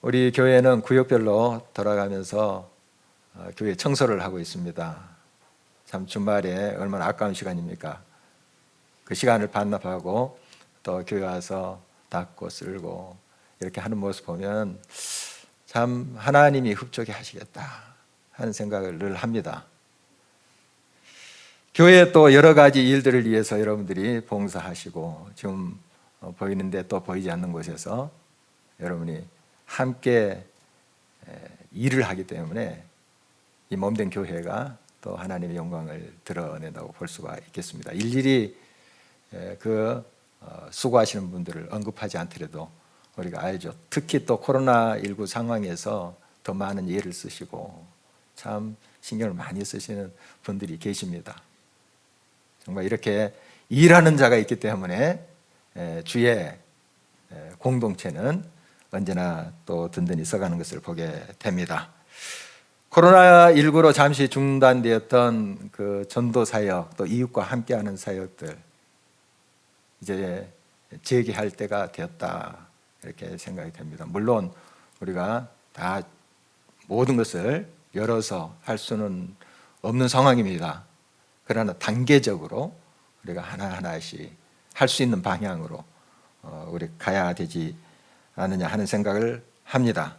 우리 교회는 구역별로 돌아가면서 교회 청소를 하고 있습니다. 참 주말에 얼마나 아까운 시간입니까? 그 시간을 반납하고 또 교회 와서 닦고 쓸고 이렇게 하는 모습 보면 참 하나님이 흡족해 하시겠다 하는 생각을 늘 합니다. 교회에 또 여러 가지 일들을 위해서 여러분들이 봉사하시고 지금 보이는데 또 보이지 않는 곳에서 여러분이 함께 일을 하기 때문에 이 몸된 교회가 또 하나님의 영광을 드러낸다고 볼 수가 있겠습니다. 일일이 수고하시는 분들을 언급하지 않더라도 우리가 알죠. 특히 또 코로나19 상황에서 더 많은 예를 쓰시고 참 신경을 많이 쓰시는 분들이 계십니다. 정말 이렇게 일하는 자가 있기 때문에 주의 공동체는 언제나 또 든든히 써가는 것을 보게 됩니다. 코로나19로 잠시 중단되었던 그 전도 사역, 또 이웃과 함께하는 사역들 이제 재개할 때가 되었다 이렇게 생각이 됩니다. 물론 우리가 다 모든 것을 열어서 할 수는 없는 상황입니다. 그러나 단계적으로 우리가 하나하나씩 할 수 있는 방향으로 우리 가야 되지 않느냐 하는 생각을 합니다.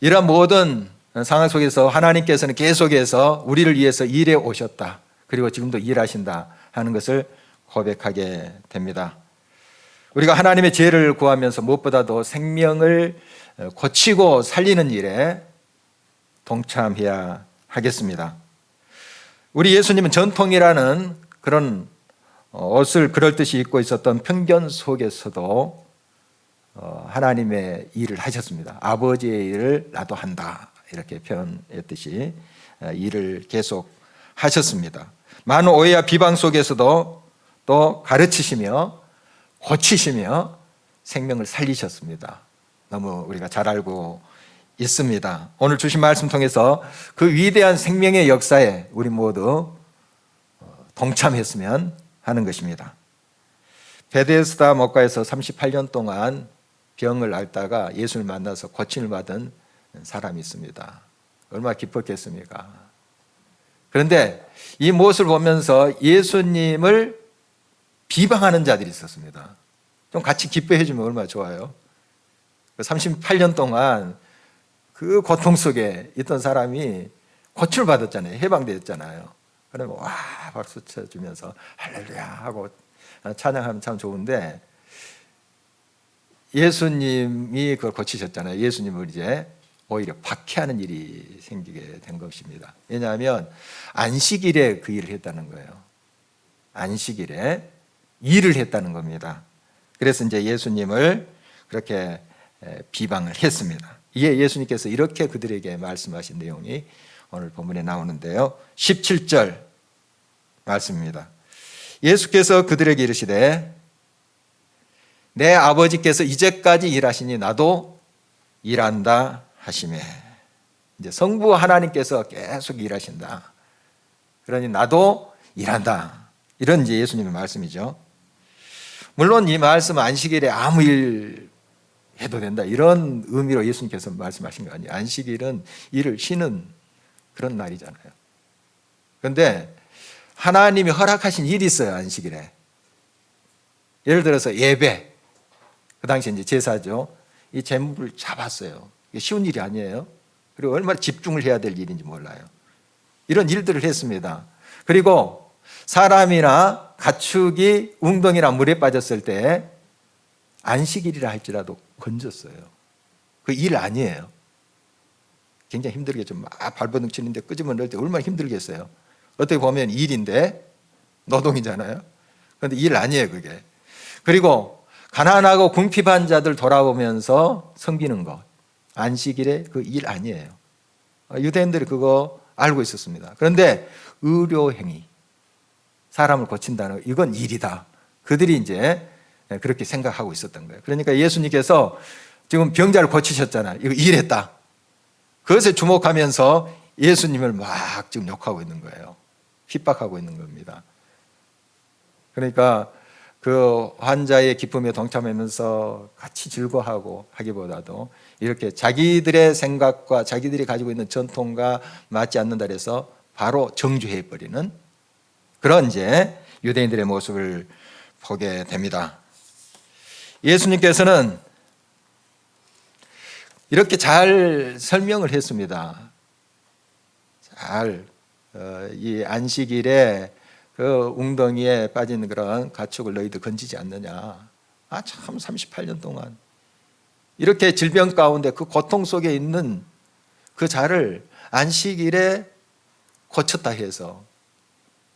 이러한 모든 상황 속에서 하나님께서는 계속해서 우리를 위해서 일해 오셨다. 그리고 지금도 일하신다 하는 것을 고백하게 됩니다. 우리가 하나님의 지혜를 구하면서 무엇보다도 생명을 고치고 살리는 일에 동참해야 하겠습니다. 우리 예수님은 전통이라는 그런 옷을 그럴듯이 입고 있었던 편견 속에서도 하나님의 일을 하셨습니다. 아버지의 일을 나도 한다 이렇게 표현했듯이 일을 계속 하셨습니다. 많은 오해와 비방 속에서도 또 가르치시며 고치시며 생명을 살리셨습니다. 너무 우리가 잘 알고 있습니다. 오늘 주신 말씀 통해서 그 위대한 생명의 역사에 우리 모두 동참했으면 하는 것입니다. 베데스다 목가에서 38년 동안 병을 앓다가 예수를 만나서 고침을 받은 사람이 있습니다. 얼마나 기뻤겠습니까? 그런데 이 모습을 보면서 예수님을 비방하는 자들이 있었습니다. 좀 같이 기뻐해 주면 얼마나 좋아요. 38년 동안 그 고통 속에 있던 사람이 고침을 받았잖아요. 해방되었잖아요. 그러면 와 박수 쳐주면서 할렐루야 하고 찬양하면 참 좋은데 예수님이 그걸 고치셨잖아요. 예수님을 이제 오히려 박해하는 일이 생기게 된 것입니다. 왜냐하면 안식일에 그 일을 했다는 거예요. 안식일에 일을 했다는 겁니다. 그래서 이제 예수님을 그렇게 비방을 했습니다. 이에 예수님께서 이렇게 그들에게 말씀하신 내용이 오늘 본문에 나오는데요. 17절 말씀입니다. 예수께서 그들에게 이르시되 내 아버지께서 이제까지 일하시니 나도 일한다 하시매. 이제 성부 하나님께서 계속 일하신다. 그러니 나도 일한다. 이런 이제 예수님의 말씀이죠. 물론 이 말씀은 안식일에 아무 일 해도 된다. 이런 의미로 예수님께서 말씀하신 거 아니에요. 안식일은 일을 쉬는 그런 날이잖아요. 그런데 하나님이 허락하신 일이 있어요. 안식일에. 예를 들어서 예배. 그 당시 이제 제사죠. 이 제물을 잡았어요. 이게 쉬운 일이 아니에요. 그리고 얼마나 집중을 해야 될 일인지 몰라요. 이런 일들을 했습니다. 그리고 사람이나 가축이 웅덩이나 물에 빠졌을 때 안식일이라 할지라도 건졌어요. 그 일 아니에요. 굉장히 힘들겠죠. 막 발버둥 치는데 끄집어 넣을 때 얼마나 힘들겠어요. 어떻게 보면 일인데 노동이잖아요. 그런데 일 아니에요, 그게. 그리고 가난하고 궁핍한 자들 돌아보면서 섬기는 것. 안식일에 그 일 아니에요. 유대인들이 그거 알고 있었습니다. 그런데 의료행위, 사람을 고친다는 거, 이건 일이다. 그들이 이제 그렇게 생각하고 있었던 거예요. 그러니까 예수님께서 지금 병자를 고치셨잖아요. 이거 일했다. 그것에 주목하면서 예수님을 막 지금 욕하고 있는 거예요. 핍박하고 있는 겁니다. 그러니까 그 환자의 기쁨에 동참하면서 같이 즐거워하고 하기보다도 이렇게 자기들의 생각과 자기들이 가지고 있는 전통과 맞지 않는다 해서 바로 정죄해 버리는 그런 이제 유대인들의 모습을 보게 됩니다. 예수님께서는 이렇게 잘 설명을 했습니다. 이 안식일에 그 웅덩이에 빠진 그런 가축을 너희들 건지지 않느냐. 참 38년 동안 이렇게 질병 가운데 그 고통 속에 있는 그 자를 안식일에 고쳤다 해서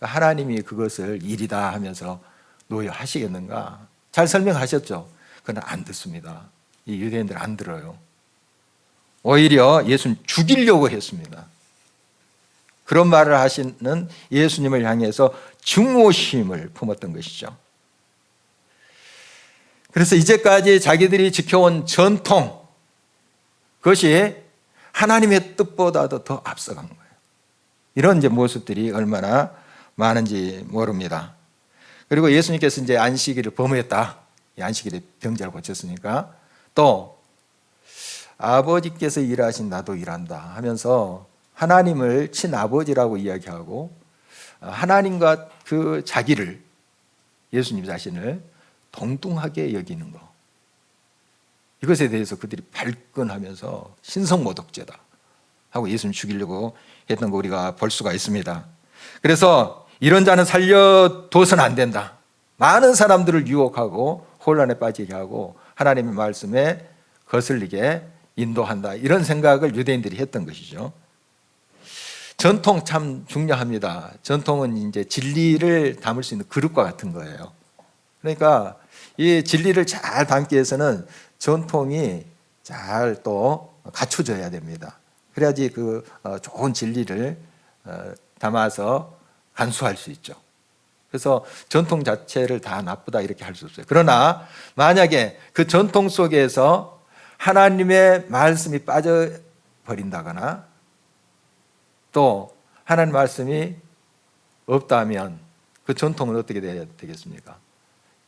하나님이 그것을 일이다 하면서 노여하시겠는가? 잘 설명하셨죠. 그러나 안 듣습니다. 이 유대인들 안 들어요. 오히려 예수님 죽이려고 했습니다. 그런 말을 하시는 예수님을 향해서 증오심을 품었던 것이죠. 그래서 이제까지 자기들이 지켜온 전통, 그것이 하나님의 뜻보다도 더 앞서간 거예요. 이런 이제 모습들이 얼마나 많은지 모릅니다. 그리고 예수님께서 이제 안식일을 범했다. 안식일에 병자를 고쳤으니까 또 아버지께서 일하신 나도 일한다 하면서 하나님을 친아버지라고 이야기하고 하나님과 그 자기를 예수님 자신을 동등하게 여기는 거, 이것에 대해서 그들이 발끈하면서 신성모독죄다 하고 예수님 죽이려고 했던 거 우리가 볼 수가 있습니다. 그래서 이런 자는 살려둬서는 안 된다. 많은 사람들을 유혹하고 혼란에 빠지게 하고 하나님의 말씀에 거슬리게 인도한다. 이런 생각을 유대인들이 했던 것이죠. 전통 참 중요합니다. 전통은 이제 진리를 담을 수 있는 그릇과 같은 거예요. 그러니까 이 진리를 잘 담기 위해서는 전통이 잘 또 갖춰져야 됩니다. 그래야지 그 좋은 진리를 담아서 간수할 수 있죠. 그래서 전통 자체를 다 나쁘다 이렇게 할 수 없어요. 그러나 만약에 그 전통 속에서 하나님의 말씀이 빠져버린다거나 또 하나님 말씀이 없다면 그 전통은 어떻게 돼야 되겠습니까?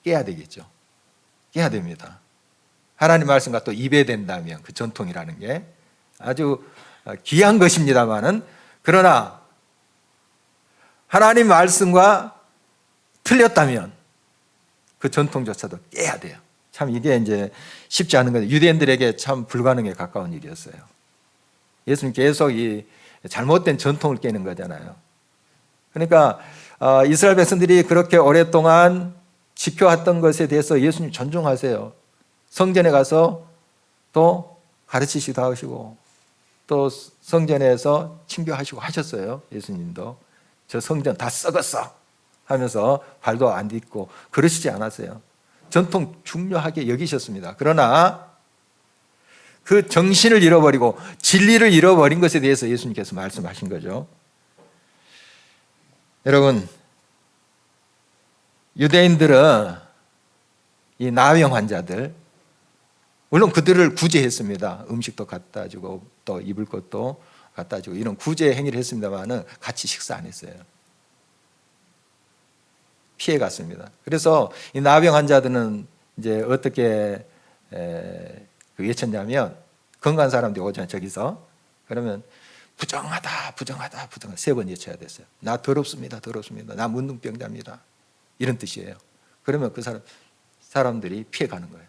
깨야 되겠죠. 깨야 됩니다. 하나님 말씀과 또 이배된다면 그 전통이라는 게 아주 귀한 것입니다만은, 그러나 하나님 말씀과 틀렸다면 그 전통조차도 깨야 돼요. 참 이게 이제 쉽지 않은 거예요. 유대인들에게 참 불가능에 가까운 일이었어요. 예수님 계속 이 잘못된 전통을 깨는 거잖아요. 그러니까 이스라엘 백성들이 그렇게 오랫동안 지켜왔던 것에 대해서 예수님 존중하세요. 성전에 가서 또 가르치시기도 하시고 또 성전에서 친교하시고 하셨어요. 예수님도 저 성전 다 썩었어 하면서 발도 안 딛고 그러시지 않았어요. 전통 중요하게 여기셨습니다. 그러나 그 정신을 잃어버리고 진리를 잃어버린 것에 대해서 예수님께서 말씀하신 거죠. 여러분, 유대인들은 이 나병 환자들, 물론 그들을 구제했습니다. 음식도 갖다 주고 또 입을 것도 갖다 주고 이런 구제 행위를 했습니다만 같이 식사 안 했어요. 피해 갔습니다. 그래서 이 나병 환자들은 이제 어떻게 외쳤냐면, 건강한 사람들이 오잖아요. 저기서 그러면 부정하다 3번 외쳐야 됐어요. 나 더럽습니다. 나 문둥병자입니다. 이런 뜻이에요. 그러면 그 사람들이 피해 가는 거예요.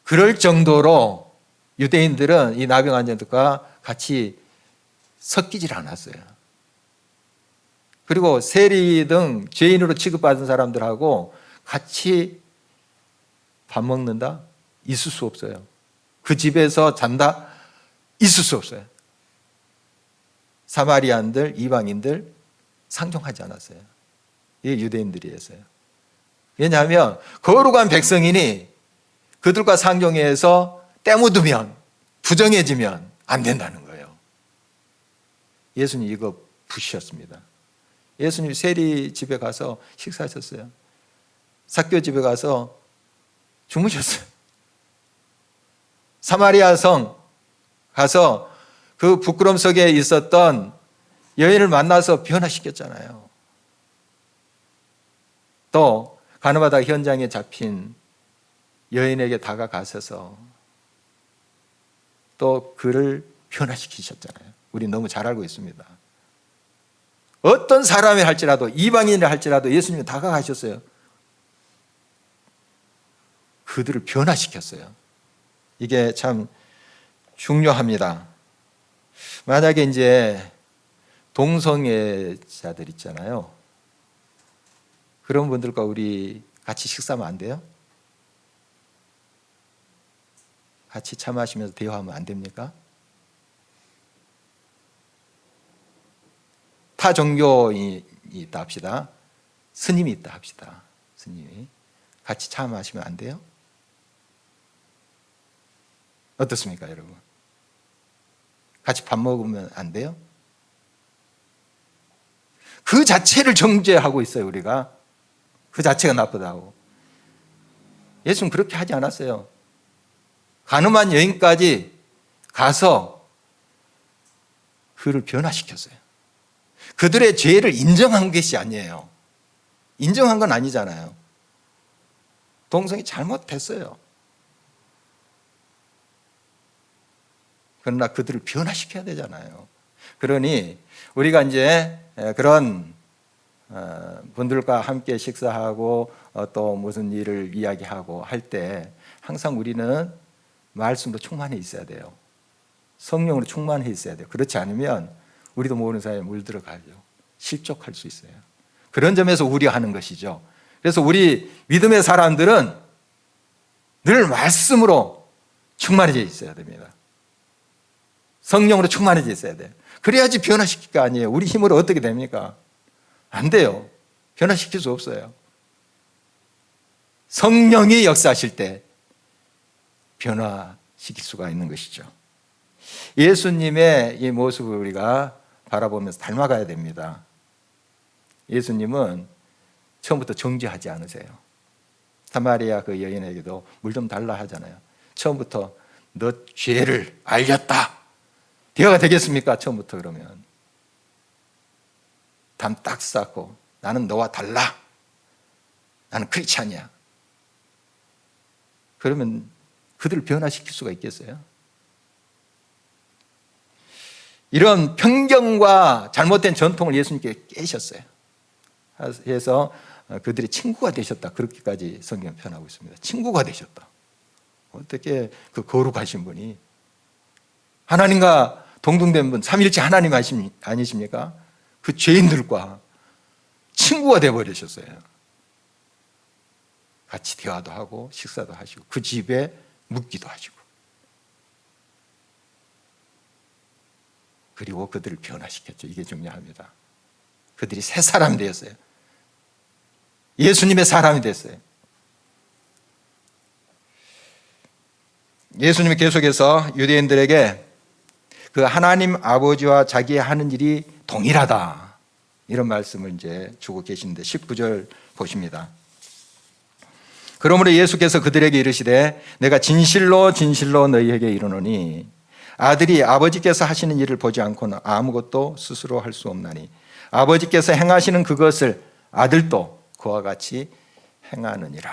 그럴 정도로 유대인들은 이 나병 환자들과 같이 섞이질 않았어요. 그리고 세리 등 죄인으로 취급받은 사람들하고 같이 밥 먹는다? 있을 수 없어요. 그 집에서 잔다? 있을 수 없어요. 사마리안들, 이방인들 상종하지 않았어요. 이게 유대인들이 했어요. 왜냐하면 거룩한 백성이니 그들과 상종해서 때묻으면, 부정해지면 안 된다는 거예요. 예수님 이거 부시셨습니다. 예수님 세리 집에 가서 식사하셨어요. 삭교 집에 가서 주무셨어요. 사마리아 성 가서 그 부끄럼 속에 있었던 여인을 만나서 변화시켰잖아요. 또 가늠하다 현장에 잡힌 여인에게 다가가셔서 또 그를 변화시키셨잖아요. 우리 너무 잘 알고 있습니다. 어떤 사람이 할지라도, 이방인이 할지라도 예수님이 다가가셨어요. 그들을 변화시켰어요. 이게 참 중요합니다. 만약에 이제 동성애자들 있잖아요. 그런 분들과 우리 같이 식사하면 안 돼요? 같이 차 마시면서 대화하면 안 됩니까? 타 종교인이 있다 합시다. 스님이 있다 합시다. 스님이 같이 차 마시면 안 돼요? 어떻습니까, 여러분? 같이 밥 먹으면 안 돼요? 그 자체를 정죄하고 있어요, 우리가. 그 자체가 나쁘다고. 예수는 그렇게 하지 않았어요. 가늠한 여인까지 가서 그를 변화시켰어요. 그들의 죄를 인정한 것이 아니에요. 인정한 건 아니잖아요. 동성이 잘못했어요. 그러나 그들을 변화시켜야 되잖아요. 그러니 우리가 이제 그런 분들과 함께 식사하고 또 무슨 일을 이야기하고 할 때 항상 우리는 말씀으로 충만해 있어야 돼요. 성령으로 충만해 있어야 돼요. 그렇지 않으면 우리도 모르는 사이에 물들어가죠. 실족할 수 있어요. 그런 점에서 우려하는 것이죠. 그래서 우리 믿음의 사람들은 늘 말씀으로 충만해져 있어야 됩니다. 성령으로 충만해져 있어야 돼요. 그래야지 변화시킬 거 아니에요. 우리 힘으로 어떻게 됩니까? 안 돼요. 변화시킬 수 없어요. 성령이 역사하실 때 변화시킬 수가 있는 것이죠. 예수님의 이 모습을 우리가 바라보면서 닮아가야 됩니다. 예수님은 처음부터 정죄하지 않으세요. 사마리아 그 여인에게도 물 좀 달라 하잖아요. 처음부터 너 죄를 알렸다. 대화가 되겠습니까? 처음부터 그러면. 담 딱 쌓고 나는 너와 달라. 나는 크리스찬이야. 그러면 그들을 변화시킬 수가 있겠어요? 이런 편견과 잘못된 전통을 예수님께 깨셨어요. 그래서 그들이 친구가 되셨다. 그렇게까지 성경은 표현하고 있습니다. 친구가 되셨다. 어떻게 그 거룩하신 분이 하나님과 동등된 분, 삼위일체 하나님 아니십니까? 그 죄인들과 친구가 되어버리셨어요. 같이 대화도 하고 식사도 하시고 그 집에 묵기도 하시고 그리고 그들을 변화시켰죠. 이게 중요합니다. 그들이 새 사람이 되었어요. 예수님의 사람이 됐어요. 예수님이 계속해서 유대인들에게 그 하나님 아버지와 자기 하는 일이 동일하다. 이런 말씀을 이제 주고 계시는데 19절 보십니다. 그러므로 예수께서 그들에게 이르시되 내가 진실로 진실로 너희에게 이르노니 아들이 아버지께서 하시는 일을 보지 않고는 아무것도 스스로 할 수 없나니 아버지께서 행하시는 그것을 아들도 그와 같이 행하느니라.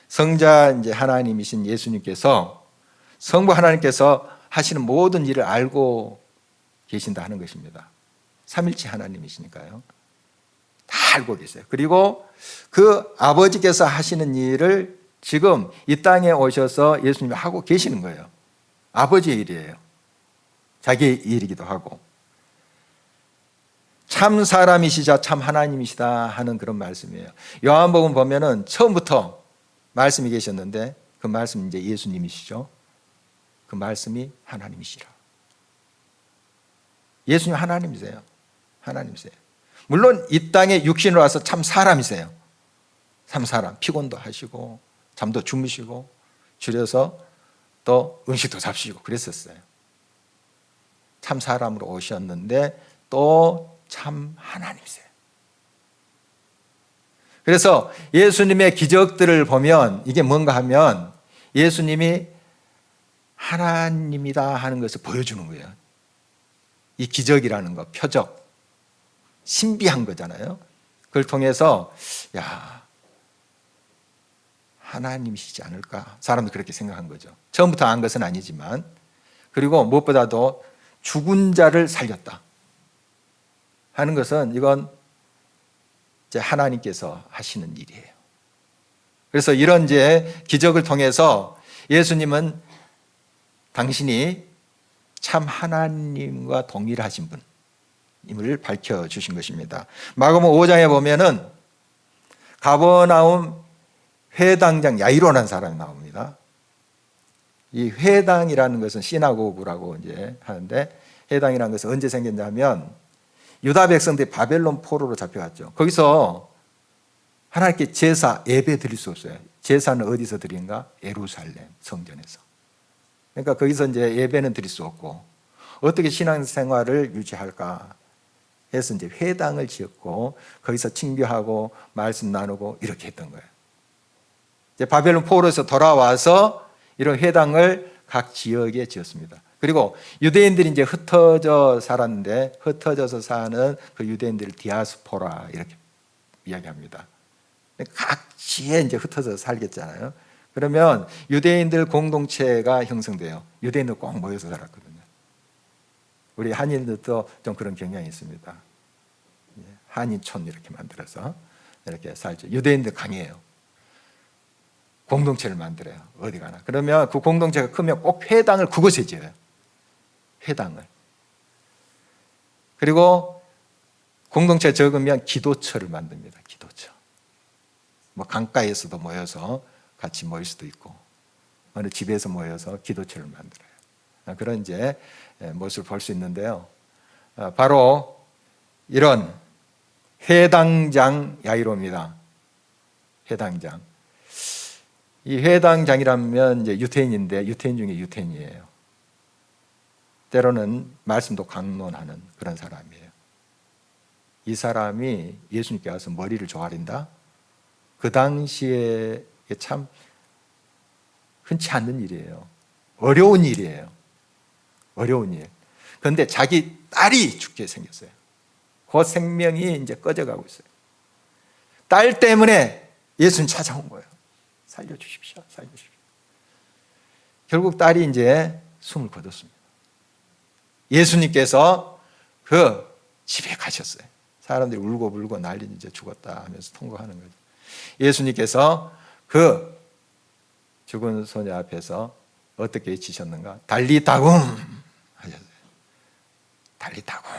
성자 이제 하나님이신 예수님께서 성부 하나님께서 하시는 모든 일을 알고 계신다 하는 것입니다. 삼일체 하나님이시니까요. 다 알고 계세요. 그리고 그 아버지께서 하시는 일을 지금 이 땅에 오셔서 예수님이 하고 계시는 거예요. 아버지의 일이에요. 자기의 일이기도 하고. 참 사람이시자 참 하나님이시다 하는 그런 말씀이에요. 요한복음 보면은 처음부터 말씀이 계셨는데 그 말씀이 이제 예수님이시죠. 그 말씀이 하나님이시라. 예수님 하나님이세요. 하나님이세요. 물론 이 땅에 육신으로 와서 참 사람이세요. 참 사람. 피곤도 하시고 잠도 주무시고 줄여서 또 음식도 잡수시고 그랬었어요. 참 사람으로 오셨는데 또 참 하나님이세요. 그래서 예수님의 기적들을 보면 이게 뭔가 하면 예수님이 하나님이다 하는 것을 보여주는 거예요. 이 기적이라는 거, 표적, 신비한 거잖아요. 그걸 통해서 야, 하나님이시지 않을까? 사람도 그렇게 생각한 거죠. 처음부터 안 것은 아니지만. 그리고 무엇보다도 죽은 자를 살렸다 하는 것은 이건 이제 하나님께서 하시는 일이에요. 그래서 이런 이제 기적을 통해서 예수님은 당신이 참 하나님과 동일하신 분임을 밝혀주신 것입니다. 마가복음 5장에 보면은 가버나움 회당장 야이로라는 사람이 나옵니다. 이 회당이라는 것은 시나고그라고 이제 하는데, 회당이라는 것은 언제 생겼냐면 유다 백성들이 바벨론 포로로 잡혀갔죠. 거기서 하나님께 제사 예배 드릴 수 없어요. 제사는 어디서 드린가? 예루살렘 성전에서. 그러니까 거기서 이제 예배는 드릴 수 없고 어떻게 신앙생활을 유지할까 해서 이제 회당을 지었고 거기서 친교하고 말씀 나누고 이렇게 했던 거예요. 이제 바벨론 포로에서 돌아와서 이런 회당을 각 지역에 지었습니다. 그리고 유대인들이 이제 흩어져 살았는데 흩어져서 사는 그 유대인들을 디아스포라 이렇게 이야기합니다. 각 지에 이제 흩어져 살겠잖아요. 그러면 유대인들 공동체가 형성돼요. 유대인들 꼭 모여서 살았거든요. 우리 한인들도 좀 그런 경향이 있습니다. 한인촌 이렇게 만들어서 이렇게 살죠. 유대인들 강해요. 공동체를 만들어요. 어디 가나. 그러면 그 공동체가 크면 꼭 회당을 그곳에 지어요. 회당을. 그리고 공동체 적으면 기도처를 만듭니다. 기도처. 뭐 강가에서도 모여서 같이 모일 수도 있고 어느 집에서 모여서 기도처를 만들어요. 그런 이제 모습을 볼 수 있는데요. 바로 이런 회당장 야이로입니다. 회당장. 이 회당장이라면 이제 유태인인데 유태인 중에 유태인이에요. 때로는 말씀도 강론하는 그런 사람이에요. 이 사람이 예수님께 와서 머리를 조아린다? 그 당시에 참 흔치 않는 일이에요. 어려운 일이에요. 어려운 일. 그런데 자기 딸이 죽게 생겼어요. 그 생명이 이제 꺼져가고 있어요. 딸 때문에 예수님 찾아온 거예요. 살려주십시오. 살려주십시오. 결국 딸이 이제 숨을 거뒀습니다. 예수님께서 그 집에 가셨어요. 사람들이 울고 불고 난리 이제 죽었다 하면서 통곡하는 거죠. 예수님께서 그 죽은 소녀 앞에서 어떻게 외치셨는가? 달리다굼 하셨어요. 달리다굼.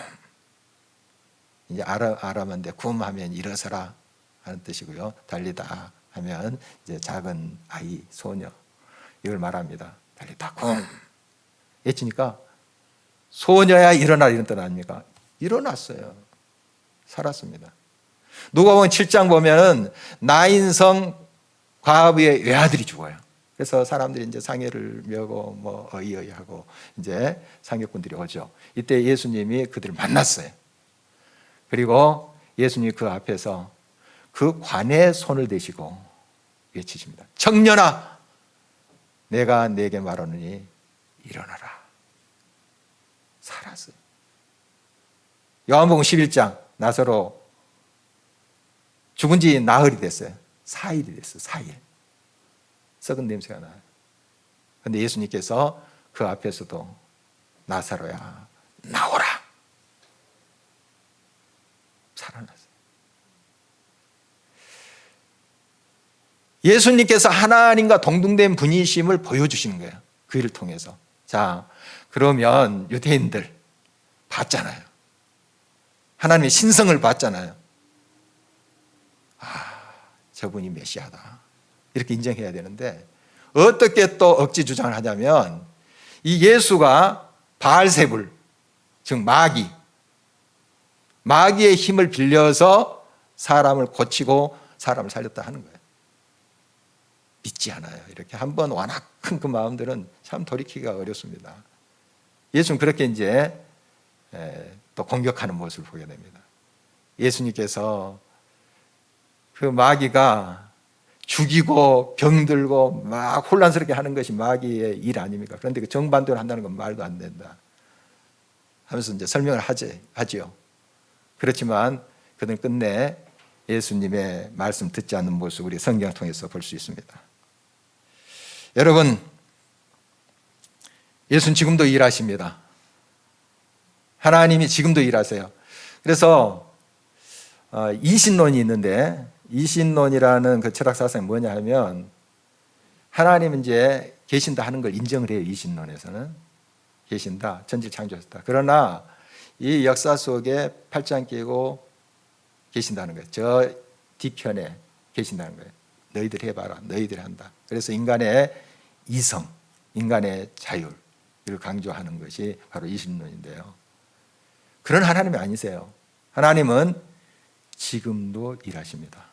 이제 아람어인데 굼 하면 일어서라 하는 뜻이고요. 달리다 하면 이제 작은 아이, 소녀 이걸 말합니다. 달리다굼. 외치니까 소녀야 일어나 이런 뜻 아닙니까? 일어났어요. 살았습니다. 누가복음 7장 보면은 나인성 과부의 외아들이 죽어요. 그래서 사람들이 이제 상해를 메고 뭐 어이어이하고 이제 상격꾼들이 오죠. 이때 예수님이 그들을 만났어요. 그리고 예수님이 그 앞에서 그 관에 손을 대시고 외치십니다. 청년아, 내가 네게 말하노니 일어나라. 살았어요. 요한복음 11장 나사로 죽은 지 나흘이 됐어요. 4일이 됐어요. 4일. 썩은 냄새가 나요. 그런데 예수님께서 그 앞에서도 나사로야 나오라. 살아났어요. 예수님께서 하나님과 동등된 분이심을 보여주시는 거예요. 그 일을 통해서. 자, 그러면 유대인들 봤잖아요. 하나님의 신성을 봤잖아요. 저분이 메시아다. 이렇게 인정해야 되는데 어떻게 또 억지 주장을 하냐면 이 예수가 바알세불, 즉 마귀의 힘을 빌려서 사람을 고치고 사람을 살렸다 하는 거예요. 믿지 않아요. 이렇게 한번 완악한 그 마음들은 참 돌이키기가 어렵습니다. 예수는 그렇게 이제 또 공격하는 모습을 보게 됩니다. 예수님께서 그 마귀가 죽이고 병들고 막 혼란스럽게 하는 것이 마귀의 일 아닙니까? 그런데 그 정반대로 한다는 건 말도 안 된다 하면서 이제 설명을 하지요. 그렇지만 그는 끝내 예수님의 말씀 듣지 않는 모습 우리 성경을 통해서 볼 수 있습니다. 여러분, 예수는 지금도 일하십니다. 하나님이 지금도 일하세요. 그래서 이신론이 있는데, 이신론이라는 그 철학 사상이 뭐냐 하면 하나님은 이제 계신다 하는 걸 인정을 해요. 이신론에서는 계신다, 전지를 창조하셨다. 그러나 이 역사 속에 팔짱 끼고 계신다는 거예요. 저 뒤편에 계신다는 거예요. 너희들 해봐라, 너희들 한다. 그래서 인간의 이성, 인간의 자율, 이를 강조하는 것이 바로 이신론인데요. 그런 하나님이 아니세요. 하나님은 지금도 일하십니다.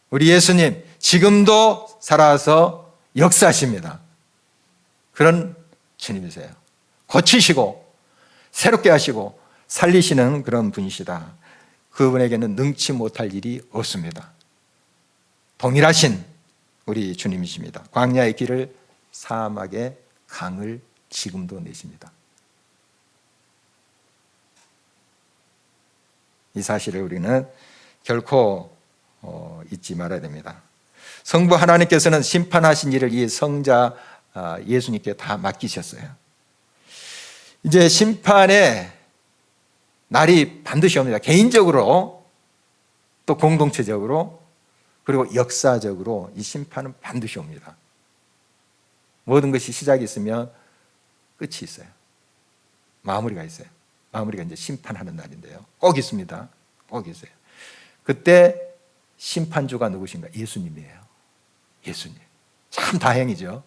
우리 예수님 지금도 살아서 역사하십니다. 그런 주님이세요. 고치시고 새롭게 하시고 살리시는 그런 분이시다. 그분에게는 능치 못할 일이 없습니다. 동일하신 우리 주님이십니다. 광야의 길을 사막의 강을 지금도 내십니다. 이 사실을 우리는 결코 잊지 말아야 됩니다. 성부 하나님께서는 심판하신 일을 이 성자 예수님께 다 맡기셨어요. 이제 심판의 날이 반드시 옵니다. 개인적으로 또 공동체적으로 그리고 역사적으로 이 심판은 반드시 옵니다. 모든 것이 시작이 있으면 끝이 있어요. 마무리가 있어요. 마무리가 이제 심판하는 날인데요. 꼭 있습니다. 꼭 있어요. 그때 심판주가 누구신가? 예수님이에요. 예수님. 참 다행이죠.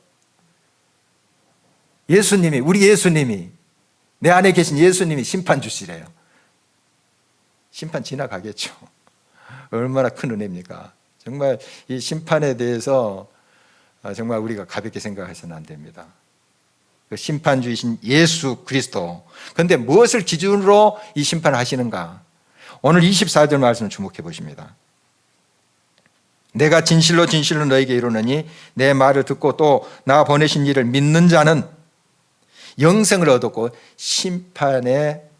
예수님이, 우리 예수님이, 내 안에 계신 예수님이 심판주시래요. 심판 지나가겠죠. 얼마나 큰 은혜입니까? 정말 이 심판에 대해서 정말 우리가 가볍게 생각해서는 안 됩니다. 그 심판주이신 예수 그리스도. 그런데 무엇을 기준으로 이 심판을 하시는가? 오늘 24절 말씀을 주목해 보십니다. 내가 진실로 진실로 너에게 이르노니 내 말을 듣고 또 나 보내신 이를 믿는 자는 영생을 얻었고 심판에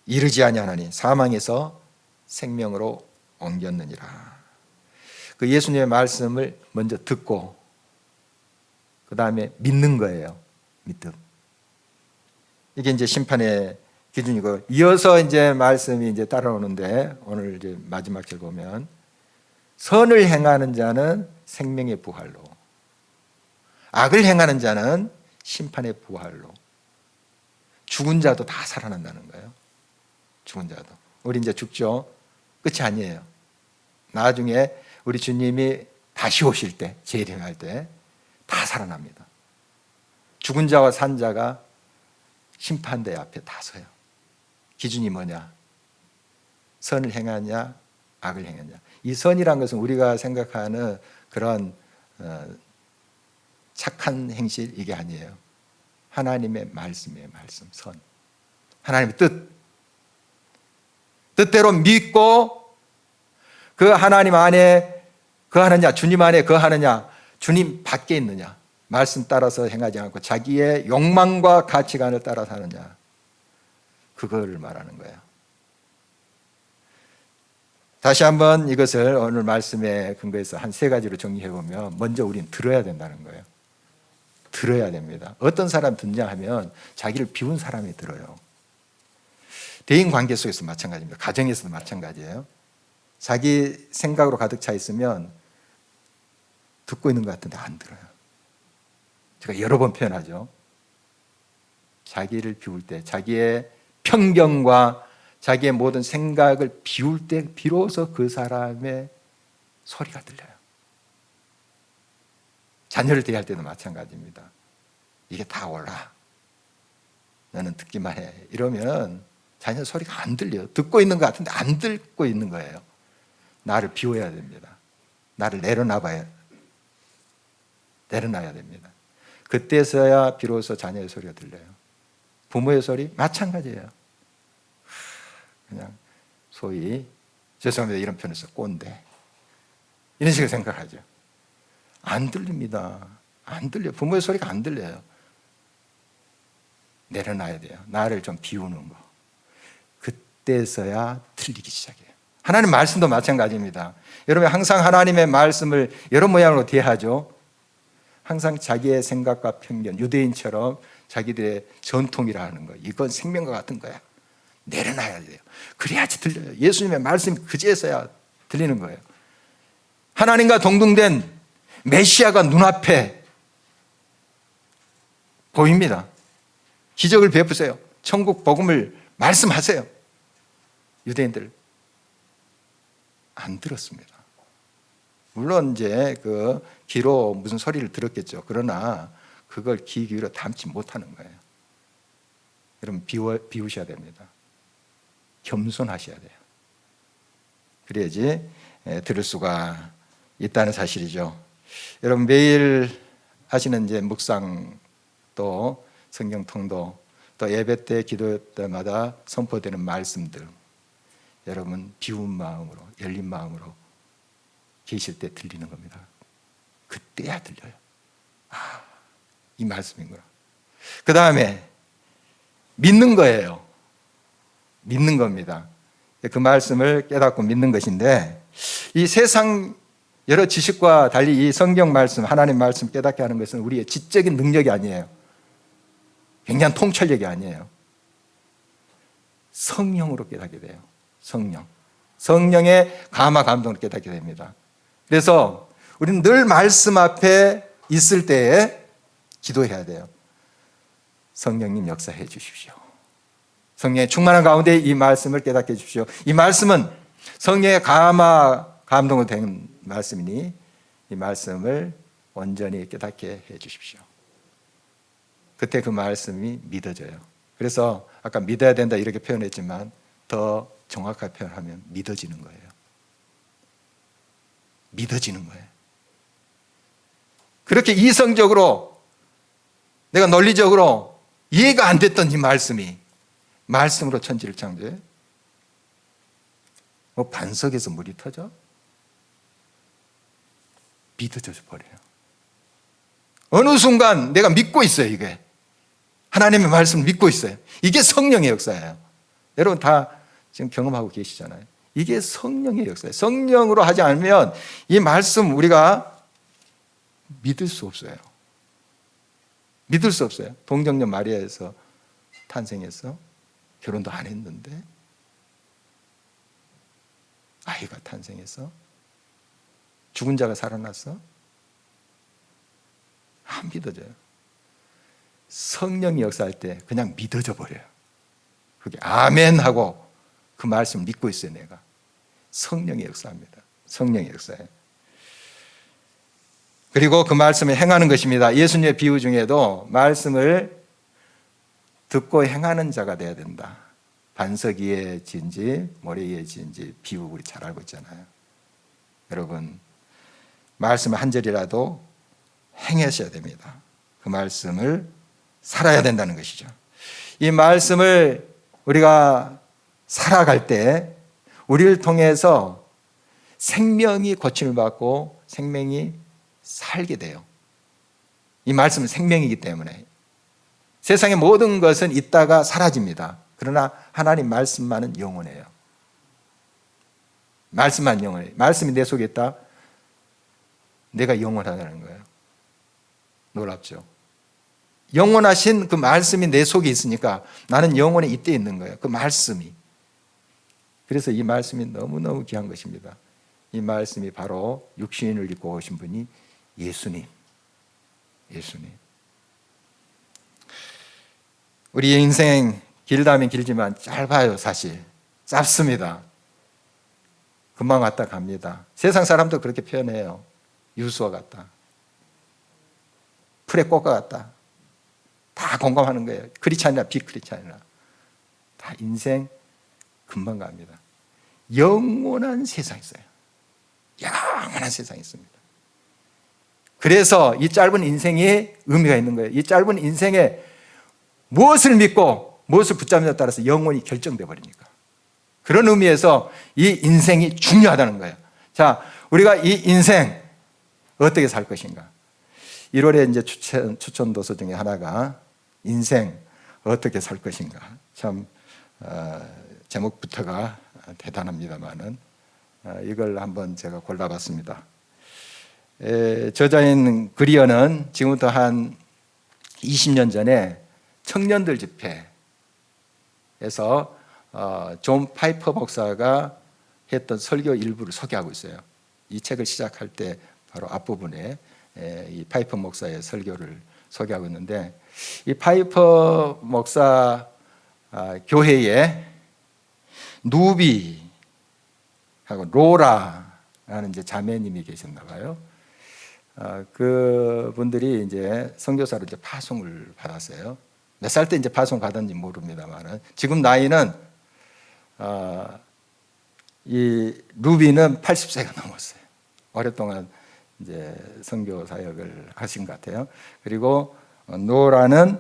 이르지 아니하나니 사망에서 생명으로 옮겼느니라. 그 예수님의 말씀을 먼저 듣고 그 다음에 믿는 거예요. 믿음. 이게 이제 심판의 기준이고, 이어서 이제 말씀이 이제 따라오는데, 오늘 이제 마지막 절 보면, 선을 행하는 자는 생명의 부활로, 악을 행하는 자는 심판의 부활로. 죽은 자도 다 살아난다는 거예요. 죽은 자도. 우리 이제 죽죠. 끝이 아니에요. 나중에 우리 주님이 다시 오실 때, 재림할 때 다 살아납니다. 죽은 자와 산 자가 심판대 앞에 다 서요. 기준이 뭐냐? 선을 행하냐, 악을 행하냐. 이 선이란 것은 우리가 생각하는 그런 착한 행실, 이게 아니에요. 하나님의 말씀이에요. 말씀, 선. 하나님의 뜻대로 믿고 그 하나님 안에 거하느냐, 주님 안에 거하느냐, 주님 밖에 있느냐, 말씀 따라서 행하지 않고 자기의 욕망과 가치관을 따라서 하느냐, 그거를 말하는 거예요. 다시 한번 이것을 오늘 말씀의 근거에서 한 세 가지로 정리해 보면, 먼저 우리는 들어야 된다는 거예요. 들어야 됩니다. 어떤 사람 듣냐 하면 자기를 비운 사람이 들어요. 대인 관계 속에서 마찬가지입니다. 가정에서도 마찬가지예요. 자기 생각으로 가득 차 있으면 듣고 있는 것 같은데 안 들어요. 제가 여러 번 표현하죠. 자기를 비울 때, 자기의 편견과 자기의 모든 생각을 비울 때 비로소 그 사람의 소리가 들려요. 자녀를 대할 때도 마찬가지입니다. 이게 다 옳아, 너는 듣기만 해, 이러면 자녀 소리가 안 들려요. 듣고 있는 것 같은데 안 듣고 있는 거예요. 나를 비워야 됩니다. 나를 내려놔야 됩니다. 그때서야 비로소 자녀의 소리가 들려요. 부모의 소리 마찬가지예요. 그냥 소위, 죄송합니다, 이런 표현을 써, 꼰대, 이런 식으로 생각하죠. 안 들립니다. 안 들려요. 부모의 소리가 안 들려요. 내려놔야 돼요. 나를 좀 비우는 거. 그때서야 들리기 시작해요. 하나님 말씀도 마찬가지입니다. 여러분 항상 하나님의 말씀을 여러 모양으로 대하죠. 항상 자기의 생각과 편견, 유대인처럼 자기들의 전통이라 하는 거, 이건 생명과 같은 거야. 내려놔야 돼요. 그래야지 들려요. 예수님의 말씀이 그제서야 들리는 거예요. 하나님과 동등된 메시아가 눈앞에 보입니다. 기적을 베푸세요. 천국 복음을 말씀하세요. 유대인들 안 들었습니다. 물론 이제 그 귀로 무슨 소리를 들었겠죠. 그러나 그걸 귀 기울여 담지 못하는 거예요. 여러분 비우셔야 됩니다. 겸손하셔야 돼요. 그래야지 들을 수가 있다는 사실이죠. 여러분 매일 하시는 이제 묵상 또 성경 통도 또 예배 때 기도 때마다 선포되는 말씀들 여러분 비운 마음으로 열린 마음으로 계실 때 들리는 겁니다. 그때야 들려요. 아, 이 말씀이구나. 그 다음에 믿는 거예요. 믿는 겁니다. 그 말씀을 깨닫고 믿는 것인데 이 세상 여러 지식과 달리 이 성경 말씀, 하나님 말씀 깨닫게 하는 것은 우리의 지적인 능력이 아니에요. 굉장한 통찰력이 아니에요. 성령으로 깨닫게 돼요. 성령의 감화 감동으로 깨닫게 됩니다. 그래서 우리는 늘 말씀 앞에 있을 때에 기도해야 돼요. 성령님 역사해 주십시오. 성령의 충만한 가운데 이 말씀을 깨닫게 해 주십시오. 이 말씀은 성령의 감화 감동으로 된 말씀이니 이 말씀을 온전히 깨닫게 해 주십시오. 그때 그 말씀이 믿어져요. 그래서 아까 믿어야 된다 이렇게 표현했지만 더 정확하게 표현하면 믿어지는 거예요. 믿어지는 거예요. 그렇게 이성적으로 내가 논리적으로 이해가 안 됐던 이 말씀이 말씀으로 천지를 창조해? 뭐 반석에서 물이 터져? 믿어져 버려요. 어느 순간 내가 믿고 있어요. 이게 하나님의 말씀을 믿고 있어요. 이게 성령의 역사예요. 여러분 다 지금 경험하고 계시잖아요. 이게 성령의 역사예요. 성령으로 하지 않으면 이 말씀 우리가 믿을 수 없어요. 믿을 수 없어요. 동정녀 마리아에서 탄생해서 결혼도 안 했는데 아이가 탄생해서 죽은 자가 살아났어? 안 믿어져요. 성령이 역사할 때 그냥 믿어져 버려요. 그게 아멘 하고 그 말씀을 믿고 있어요. 내가 성령의 역사입니다. 성령의 역사예요. 그리고 그 말씀을 행하는 것입니다. 예수님의 비유 중에도 말씀을 듣고 행하는 자가 돼야 된다. 반석 위에 지은 집, 모래 위에 지은 집 비유 우리 잘 알고 있잖아요. 여러분 말씀을 한 절이라도 행하셔야 됩니다. 그 말씀을 살아야 된다는 것이죠. 이 말씀을 우리가 살아갈 때 우리를 통해서 생명이 고침을 받고 생명이 살게 돼요. 이 말씀은 생명이기 때문에 세상의 모든 것은 있다가 사라집니다. 그러나 하나님 말씀만은 영원해요. 말씀만 영원해요. 말씀이 내 속에 있다. 내가 영원하다는 거예요. 놀랍죠? 영원하신 그 말씀이 내 속에 있으니까 나는 영원히 이때 있는 거예요. 그 말씀이. 그래서 이 말씀이 너무너무 귀한 것입니다. 이 말씀이 바로 육신을 입고 오신 분이 예수님. 우리 인생 길다면 길지만 짧아요. 사실 짧습니다. 금방 왔다 갑니다. 세상 사람도 그렇게 표현해요. 유수와 같다. 풀의 꽃과 같다. 다 공감하는 거예요. 크리스찬이나 비크리스찬이나 다 인생 금방 갑니다. 영원한 세상이 있어요. 영원한 세상이 있습니다. 그래서 이 짧은 인생에 의미가 있는 거예요. 이 짧은 인생에 무엇을 믿고 무엇을 붙잡느냐에 따라서 영원히 결정돼 버리니까. 그런 의미에서 이 인생이 중요하다는 거예요. 자, 우리가 이 인생 어떻게 살 것인가? 1월에 이제 추천 도서 중에 하나가 인생 어떻게 살 것인가. 참 제목부터가 대단합니다만은 이걸 한번 제가 골라봤습니다. 저자인 그리어는 지금부터 한 20년 전에 청년들 집회에서 존 파이퍼 목사가 했던 설교 일부를 소개하고 있어요. 이 책을 시작할 때 바로 앞부분에 이 파이퍼 목사의 설교를 소개하고 있는데, 이 파이퍼 목사 교회에 누비하고 로라라는 이제 자매님이 계셨나 봐요. 그 분들이 이제 선교사로 이제 파송을 받았어요. 몇 살 때 이제 파송 받았는지 모릅니다만은, 지금 나이는 이 루비는 80세가 넘었어요. 오랫동안 이제 선교 사역을 하신 것 같아요. 그리고 노라는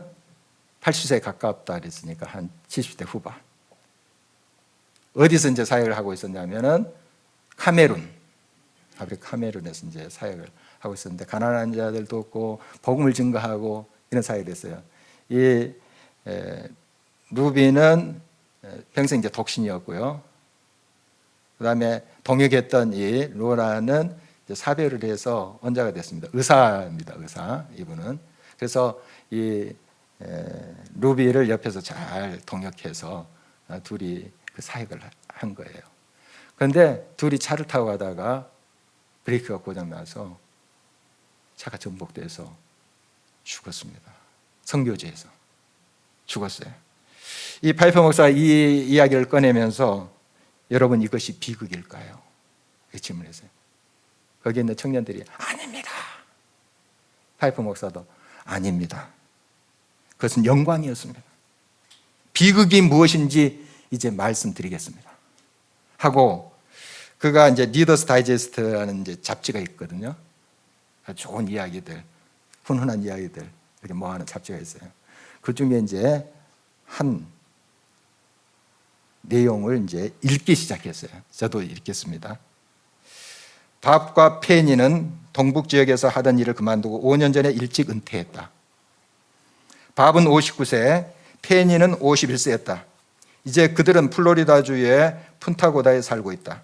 80세에 가깝다 그랬으니까 한 70대 후반. 어디서 이제 사역을 하고 있었냐면은 카메룬, 아프리카 카메룬에서 이제 사역을 하고 있었는데, 가난한 자들 돕고 복음을 증거하고 이런 사역을 했어요. 이 루비는 평생 이제 독신이었고요. 그다음에 동역했던 이 로라는 이제 사별을 해서 언자가 됐습니다. 의사입니다, 의사 이분은. 그래서 이 루비를 옆에서 잘 동역해서 둘이 그 사역을 한 거예요. 그런데 둘이 차를 타고 가다가 브레이크가 고장나서 차가 전복돼서 죽었습니다. 선교지에서 죽었어요. 이 파이퍼 목사가 이 이야기를 꺼내면서, 여러분 이것이 비극일까요? 이렇게 질문했어요. 거기에 있는 청년들이 아닙니다. 파이퍼 목사도 아닙니다. 그것은 영광이었습니다. 비극이 무엇인지 이제 말씀드리겠습니다 하고, 그가 이제 리더스 다이제스트라는 이제 잡지가 있거든요. 아주 좋은 이야기들, 훈훈한 이야기들 이렇게 모아놓은 잡지가 있어요. 그 중에 이제 한 내용을 이제 읽기 시작했어요. 저도 읽겠습니다. 밥과 페니는 동북 지역에서 하던 일을 그만두고 5년 전에 일찍 은퇴했다. 밥은 59세, 페니는 51세였다. 이제 그들은 플로리다주의 푼타고다에 살고 있다.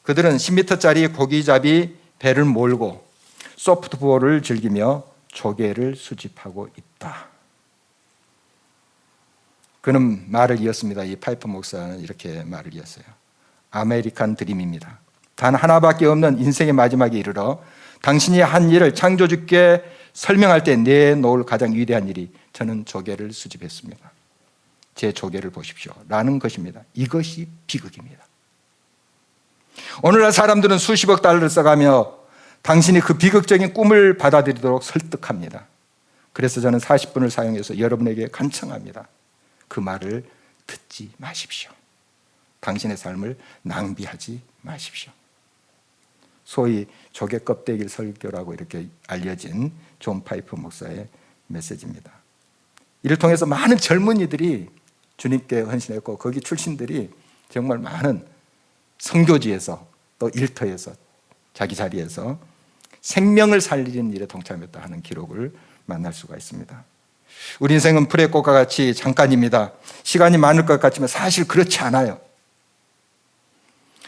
그들은 10m짜리 고기잡이 배를 몰고 소프트볼을 즐기며 조개를 수집하고 있다. 그는 말을 이었습니다. 이 파이퍼 목사는 이렇게 말을 이었어요. 아메리칸 드림입니다. 단 하나밖에 없는 인생의 마지막에 이르러 당신이 한 일을 창조주께 설명할 때 내놓을 가장 위대한 일이, 저는 조개를 수집했습니다. 제 조개를 보십시오 라는 것입니다. 이것이 비극입니다. 오늘날 사람들은 수십억 달러를 써가며 당신이 그 비극적인 꿈을 받아들이도록 설득합니다. 그래서 저는 40분을 사용해서 여러분에게 간청합니다. 그 말을 듣지 마십시오. 당신의 삶을 낭비하지 마십시오. 소위 조개 껍데기 설교라고 이렇게 알려진 존 파이퍼 목사의 메시지입니다. 이를 통해서 많은 젊은이들이 주님께 헌신했고, 거기 출신들이 정말 많은 선교지에서 또 일터에서 자기 자리에서 생명을 살리는 일에 동참했다 하는 기록을 만날 수가 있습니다. 우리 인생은 풀의 꽃과 같이 잠깐입니다. 시간이 많을 것 같지만 사실 그렇지 않아요.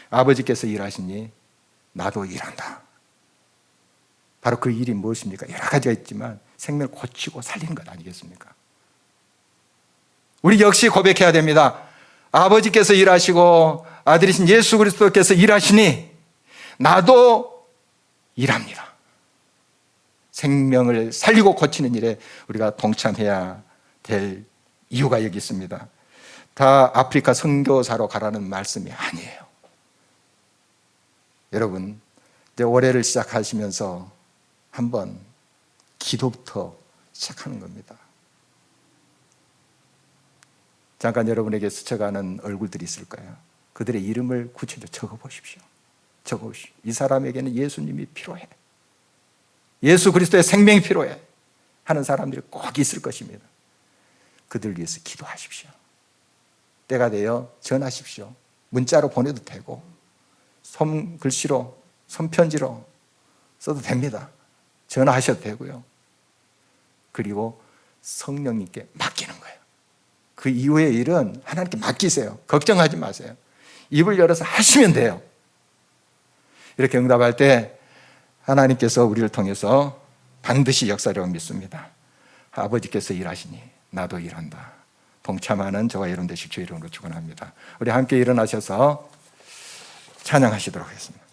아버지께서 일하시니 나도 일한다. 바로 그 일이 무엇입니까? 여러 가지가 있지만 생명을 고치고 살리는 것 아니겠습니까? 우리 역시 고백해야 됩니다. 아버지께서 일하시고 아들이신 예수 그리스도께서 일하시니 나도 일합니다. 생명을 살리고 고치는 일에 우리가 동참해야 될 이유가 여기 있습니다. 다 아프리카 선교사로 가라는 말씀이 아니에요. 여러분, 이제 올해를 시작하시면서 한번 기도부터 시작하는 겁니다. 잠깐 여러분에게 스쳐가는 얼굴들이 있을 거예요. 그들의 이름을 구체적으로 적어보십시오. 적어보십시오. 이 사람에게는 예수님이 필요해, 예수 그리스도의 생명이 필요해 하는 사람들이 꼭 있을 것입니다. 그들 위해서 기도하십시오. 때가 되어 전하십시오. 문자로 보내도 되고 손글씨로, 손편지로 써도 됩니다. 전화하셔도 되고요. 그리고 성령님께 맡기는 거예요. 그 이후의 일은 하나님께 맡기세요. 걱정하지 마세요. 입을 열어서 하시면 돼요. 이렇게 응답할 때 하나님께서 우리를 통해서 반드시 역사라고 믿습니다. 아버지께서 일하시니 나도 일한다. 동참하는 저와 여러분 되실 주 이름으로 축원합니다. 우리 함께 일어나셔서 찬양하시도록 하겠습니다.